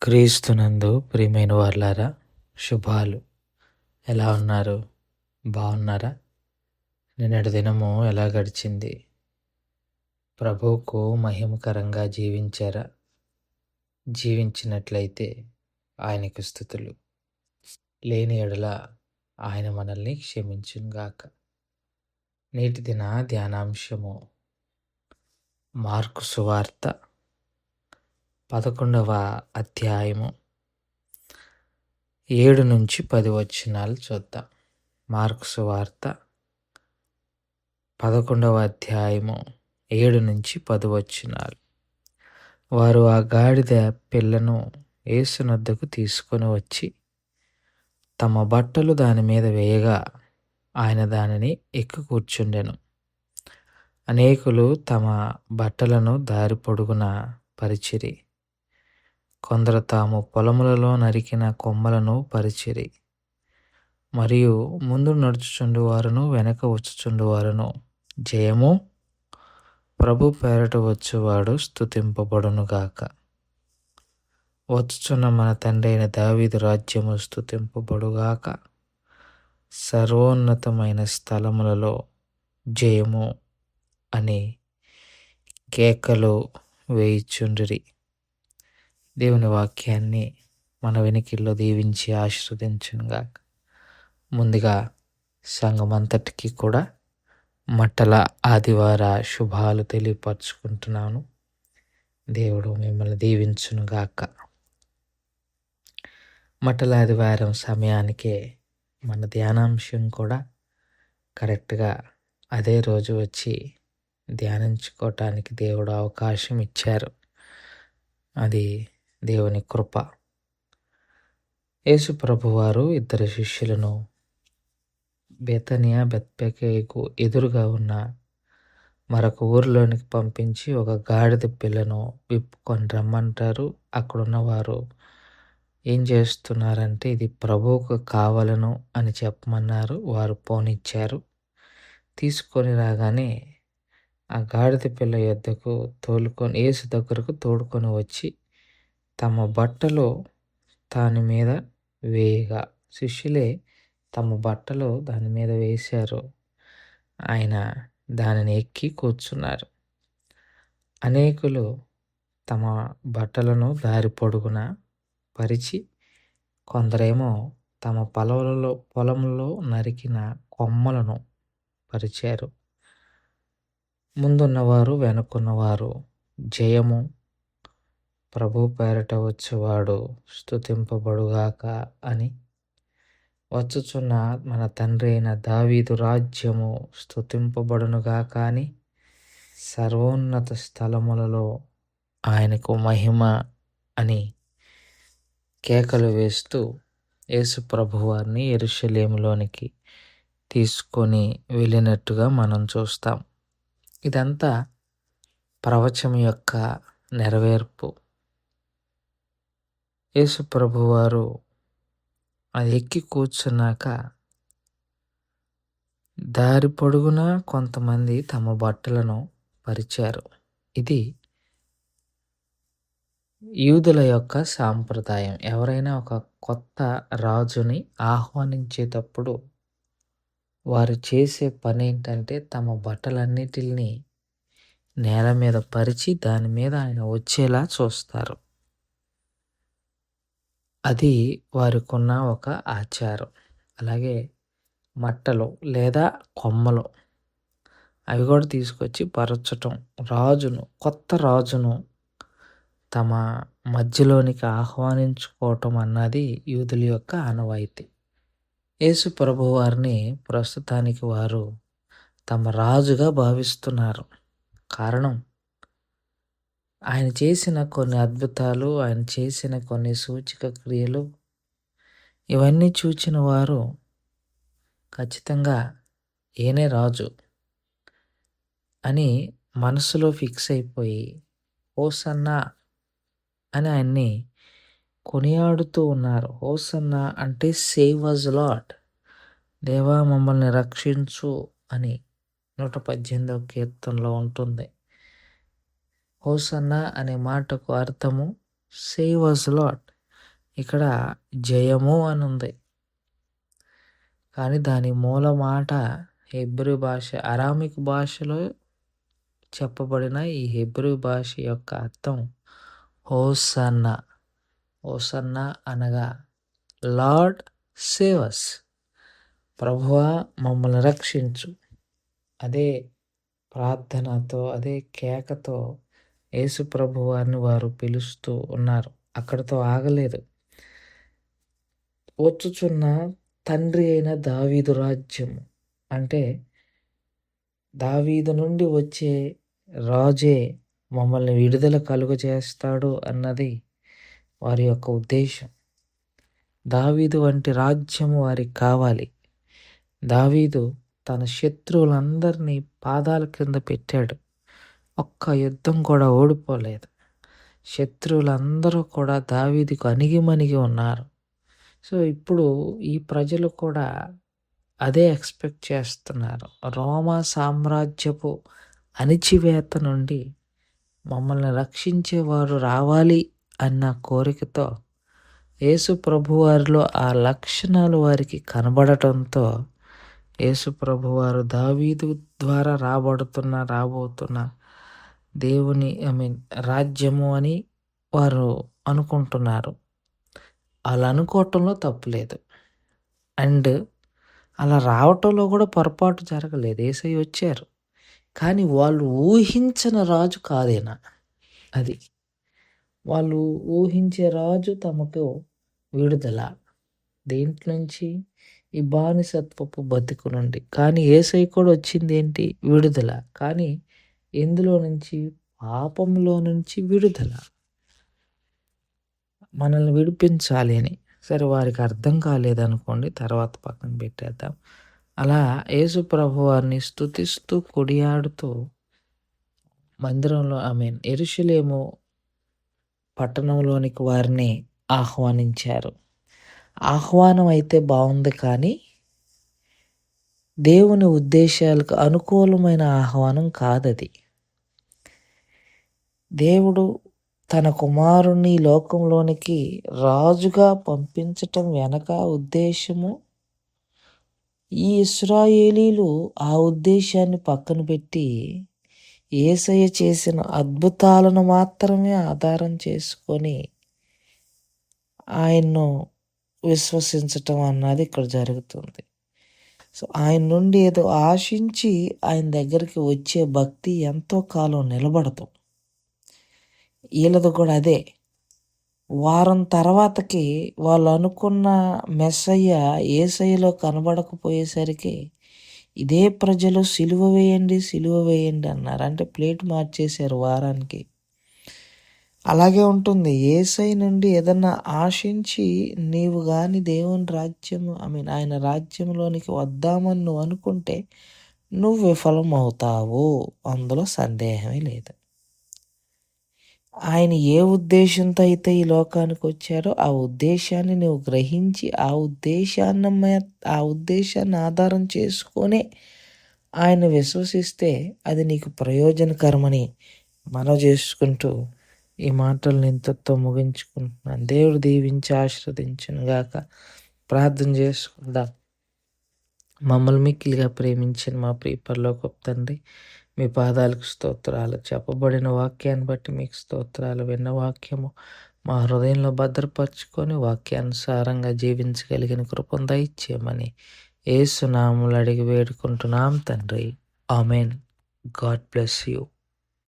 క్రీస్తునందు ప్రియమైన వార్లారా, శుభాలు. ఎలా ఉన్నారు? బాగున్నారా? నిన్నటి దినము ఎలా గడిచింది? ప్రభువుకు మహిమకరంగా జీవించారా? జీవించినట్లయితే ఆయనకు స్తుతులు. లేని ఎడల ఆయన మనల్ని క్షమించునుగాక. నేటి దిన ధ్యానాంశము మార్కు సువార్త 11వ అధ్యాయము 7-10 వచనాలు చూద్దాం. మార్కు సువార్త 11వ అధ్యాయము 7-10 వచనాలు. వారు ఆ గాడిద పిల్లను యేసునొద్దకు తీసుకొని వచ్చి తమ బట్టలు దాని మీద వేయగా ఆయన దానిని ఎక్కి కూర్చుండెను. అనేకులు తమ బట్టలను దారి పొడుగున పరిచిరి. కొందరు తాము పొలములలో నరికిన కొమ్మలను పరిచిరి. మరియు ముందు నడుచుచుండు వారును వెనక వచ్చుచుండు వారును, జయము, ప్రభు పేరట వచ్చువాడు స్తుతింపబడునుగాక, వచ్చుచున్న మన తండ్రి అయిన దావీదు రాజ్యము స్తుతింపబడుగాక, సర్వోన్నతమైన స్థలములలో జయము అని కేకలు వేయిచుండిరి. దేవుని వాక్యాన్ని మన వెనికిల్లో దీవించి ఆశీర్వదించునుగాక. ముందుగా సంఘమంతటికి కూడా మట్టల ఆదివార శుభాలు తెలియపరచుకుంటున్నాను. దేవుడు మిమ్మల్ని దీవించునుగాక. మట్టల ఆదివారం సమయానికే మన ధ్యానాంశం కూడా కరెక్ట్గా అదే రోజు వచ్చి ధ్యానించుకోవటానికి దేవుడు అవకాశం ఇచ్చారు. అది దేవుని కృప. యేసు ప్రభువారు 2 శిష్యులను బేతనియా బెత్పకేకు ఎదురుగా ఉన్న మరొక ఊరిలోనికి పంపించి ఒక గాడిద పిల్లను విప్పుకొని రమ్మంటారు. అక్కడున్న వారు ఏం చేస్తున్నారంటే ఇది ప్రభువుకు కావాలను అని చెప్పమన్నారు. వారు పోనిచ్చారు. తీసుకొని రాగానే ఆ గాడిద పిల్ల యొద్దకు యేసు దగ్గరకు తోడుకొని వచ్చి తమ బట్టలు దాని మీద వేయగా, శిష్యులే తమ బట్టలు దాని మీద వేశారు. ఆయన దానిని ఎక్కి కూర్చున్నారు. అనేకులు తమ బట్టలను దారి పొడుగున పరిచి, కొందరేమో తమ పొలంలో నరికిన కొమ్మలను పరిచారు. ముందున్నవారు వెనుకున్నవారు, జయము, ప్రభు పేరట వచ్చేవాడు స్తుతింపబడుగాక అని, వచ్చుచున్న మన తండ్రి అయిన దావీదు రాజ్యము స్తుతింపబడునుగాక అని, సర్వోన్నత స్థలములలో ఆయనకు మహిమ అని కేకలు వేస్తూ యేసు ప్రభువారిని యెరూషలేములోనికి తీసుకొని వెళ్ళినట్టుగా మనం చూస్తాం. ఇదంతా ప్రవచనం యొక్క నెరవేర్పు. యేసు ప్రభువారు అది ఎక్కి కూర్చున్నాక దారి పొడుగున కొంతమంది తమ బట్టలను పరిచారు. ఇది యూదుల యొక్క సాంప్రదాయం. ఎవరైనా ఒక కొత్త రాజుని ఆహ్వానించేటప్పుడు వారు చేసే పని ఏంటంటే తమ బట్టలన్నిటిని నేల మీద పరిచి దాని మీద ఆయన వచ్చేలా చూస్తారు. అది వారికున్న ఒక ఆచారం. అలాగే మట్టలు లేదా కొమ్మలు అవి కూడా తీసుకొచ్చి పరచటం, కొత్త రాజును తమ మధ్యలోనికి ఆహ్వానించుకోవటం అన్నది యూదుల యొక్క ఆనవాయితీ. యేసు ప్రభువారిని ప్రస్తుతానికి వారు తమ రాజుగా భావిస్తున్నారు. కారణం, ఆయన చేసిన కొన్ని అద్భుతాలు, ఆయన చేసిన కొన్ని సూచక క్రియలు, ఇవన్నీ చూచిన వారు ఖచ్చితంగా ఈయనే రాజు అని మనసులో ఫిక్స్ అయిపోయి హోసన్నా అని ఆయన్ని కొనియాడుతూ ఉన్నారు. హోసన్నా అంటే సేవ్ అస్ లార్డ్, దేవా మమ్మల్ని రక్షించు అని 118వ కీర్తనలో ఉంటుంది. హోసన్నా అనే మాటకు అర్థము సేవ్ అస్ లాట్. ఇక్కడ జయము అని ఉంది, కానీ దాని మూల మాట హెబ్రీ భాష, అరామిక్ భాషలో చెప్పబడిన ఈ హెబ్రీ భాష యొక్క అర్థం హోసన్నా. హోసన్నా అనగా లార్డ్ సేవస్, ప్రభువా మమ్మల్ని రక్షించు. అదే ప్రార్థనతో, అదే కేకతో యేసు ప్రభువారిని వారు పిలుస్తూ ఉన్నారు. అక్కడితో ఆగలేదు. వచ్చుచున్న తండ్రి అయిన దావీదు రాజ్యము అంటే దావీదు నుండి వచ్చే రాజే మమ్మల్ని విడుదల కలుగజేస్తాడు అన్నది వారి యొక్క ఉద్దేశం. దావీదు వంటి రాజ్యము వారికి కావాలి. దావీదు తన శత్రువులందరినీ పాదాల కింద పెట్టాడు. ఒక్క యుద్ధం కూడా ఓడిపోలేదు. శత్రువులందరూ కూడా దావీదుకు అణిగిమణిగి ఉన్నారు. సో ఇప్పుడు ఈ ప్రజలు కూడా అదే ఎక్స్పెక్ట్ చేస్తున్నారు. రోమా సామ్రాజ్యపు అణిచివేత నుండి మమ్మల్ని రక్షించేవారు రావాలి అన్న కోరికతో యేసు ప్రభువారిలో ఆ లక్షణాలు వారికి కనబడటంతో యేసు ప్రభువారు దావీదు ద్వారా రాబోతున్న దేవుని రాజ్యము అని వారు అనుకుంటున్నారు. అలా అనుకోవటంలో తప్పులేదు. అండ్ అలా రావటంలో కూడా పొరపాటు జరగలేదు. యేసయ్య వచ్చారు, కానీ వాళ్ళు ఊహించిన రాజు కాదేనా. అది వాళ్ళు ఊహించే రాజు తమకు విడుదల దేంట్లో నుంచి, ఈ బానిసత్వపు బతుకు నుండి. కానీ యేసయ్య కూడా వచ్చింది ఏంటి, విడుదల. కానీ ఎందులో నుంచి, పాపంలో నుంచి విడుదల, మనల్ని విడిపించాలి అని. సరే, వారికి అర్థం కాలేదనుకోండి, తర్వాత పక్కన పెట్టేద్దాం. అలా యేసు ప్రభు వారిని స్తుతిస్తూ కొడియాడుతూ మందిరంలో యెరూషలేము పట్టణంలోనికి వారిని ఆహ్వానించారు. ఆహ్వానం అయితే బాగుంది, కానీ దేవుని ఉద్దేశాలకు అనుకూలమైన ఆహ్వానం కాదది. దేవుడు తన కుమారుణ్ణి లోకంలోనికి రాజుగా పంపించటం వెనక ఉద్దేశము, ఈ ఇశ్రాయేలీలు ఆ ఉద్దేశాన్ని పక్కన పెట్టి యేసయ్య చేసిన అద్భుతాలను మాత్రమే ఆధారం చేసుకొని ఆయన్ను విశ్వసించటం అన్నది ఇక్కడ జరుగుతుంది. సో ఆయన నుండి ఏదో ఆశించి ఆయన దగ్గరికి వచ్చే భక్తి ఎంతో కాలం నిలబడతాం. వీళ్ళది కూడా అదే. వారం తర్వాతకి వాళ్ళు అనుకున్న మెస్సయ్య యేసయ్యలో కనబడకపోయేసరికి ఇదే ప్రజలు సిలువ వేయండి అన్నారు. అంటే ప్లేట్ మార్చేశారు వారానికి. అలాగే ఉంటుంది. యేసయ్య నుండి ఏదన్నా ఆశించి నీవు కానీ దేవుని రాజ్యం ఆయన రాజ్యంలోనికి వద్దామని నువ్వు అనుకుంటే నువ్వు విఫలం అవుతావు, అందులో సందేహమే లేదు. ఆయన ఏ ఉద్దేశంతో అయితే ఈ లోకానికి వచ్చారో ఆ ఉద్దేశాన్ని నువ్వు గ్రహించి ఆ ఉద్దేశాన్ని ఆధారం చేసుకొని ఆయన విశ్వసిస్తే అది నీకు ప్రయోజనకరమని మనవి చేసుకుంటూ ఈ మాటలను ఇంతతో ముగించుకుంటున్నాను. దేవుడు దీవించి ఆశీర్వదించును గాక. ప్రార్థన చేసుకుందాం. మమ్మల్ని మిక్కిలిగా ప్రేమించిన మా ప్రియ పరలోకపు తండ్రి, మీ పాదాలకు స్తోత్రాలు. చెప్పబడిన వాక్యాన్ని బట్టి మీకు స్తోత్రాలు. విన్న వాక్యము మా హృదయంలో భద్రపరుచుకొని వాక్యానుసారంగా జీవించగలిగిన కృపను దయచేయమని యేసు నామములో అడిగి వేడుకుంటున్నాం తండ్రి. ఆమెన్. God bless you.